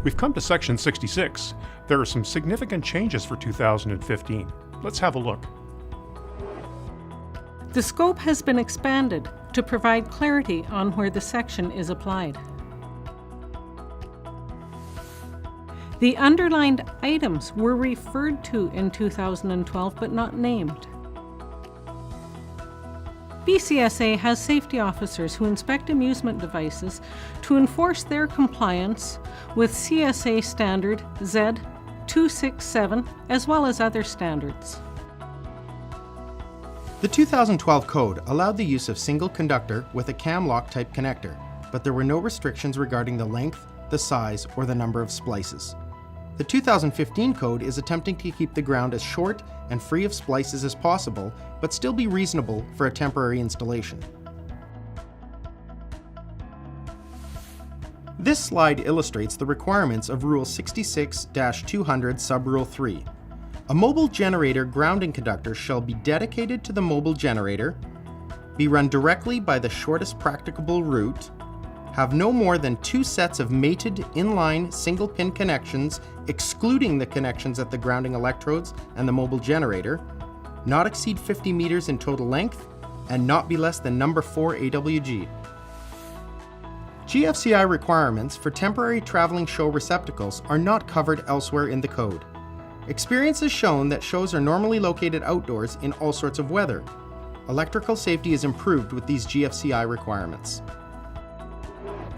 We've come to Section 66. There are some significant changes for 2015. Let's have a look. The scope has been expanded to provide clarity on where the section is applied. The underlined items were referred to in 2012 but not named. BCSA has safety officers who inspect amusement devices to enforce their compliance with CSA Standard Z267 as well as other standards. The 2012 code allowed the use of single conductor with a cam lock type connector, but there were no restrictions regarding the length, the size, or the number of splices. The 2015 code is attempting to keep the ground as short and free of splices as possible, but still be reasonable for a temporary installation. This slide illustrates the requirements of Rule 66-200 Sub-Rule 3. A mobile generator grounding conductor shall be dedicated to the mobile generator, be run directly by the shortest practicable route, have no more than 2 sets of mated inline single-pin connections, excluding the connections at the grounding electrodes and the mobile generator, not exceed 50 meters in total length, and not be less than number 4 AWG. GFCI requirements for temporary traveling show receptacles are not covered elsewhere in the code. Experience has shown that shows are normally located outdoors in all sorts of weather. Electrical safety is improved with these GFCI requirements.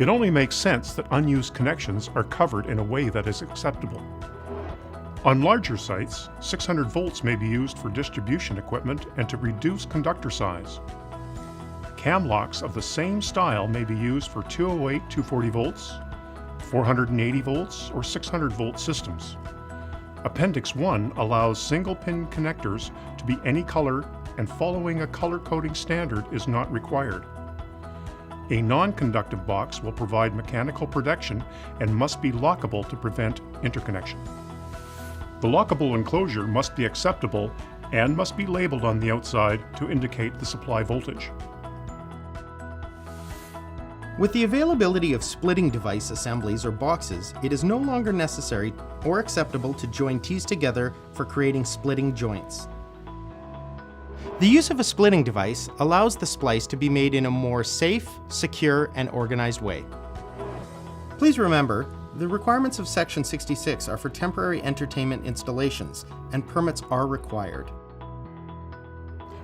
It only makes sense that unused connections are covered in a way that is acceptable. On larger sites, 600 volts may be used for distribution equipment and to reduce conductor size. Cam locks of the same style may be used for 208 240 volts, 480 volts, or 600 volt systems. Appendix 1 allows single-pin connectors to be any color, and following a color coding standard is not required. A non-conductive box will provide mechanical protection and must be lockable to prevent interconnection. The lockable enclosure must be acceptable and must be labeled on the outside to indicate the supply voltage. With the availability of splitting device assemblies or boxes, it is no longer necessary or acceptable to join T's together for creating splitting joints. The use of a splitting device allows the splice to be made in a more safe, secure, and organized way. Please remember, the requirements of Section 66 are for temporary entertainment installations, and permits are required.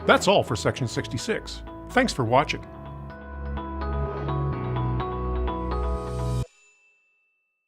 That's all for Section 66. Thanks for watching.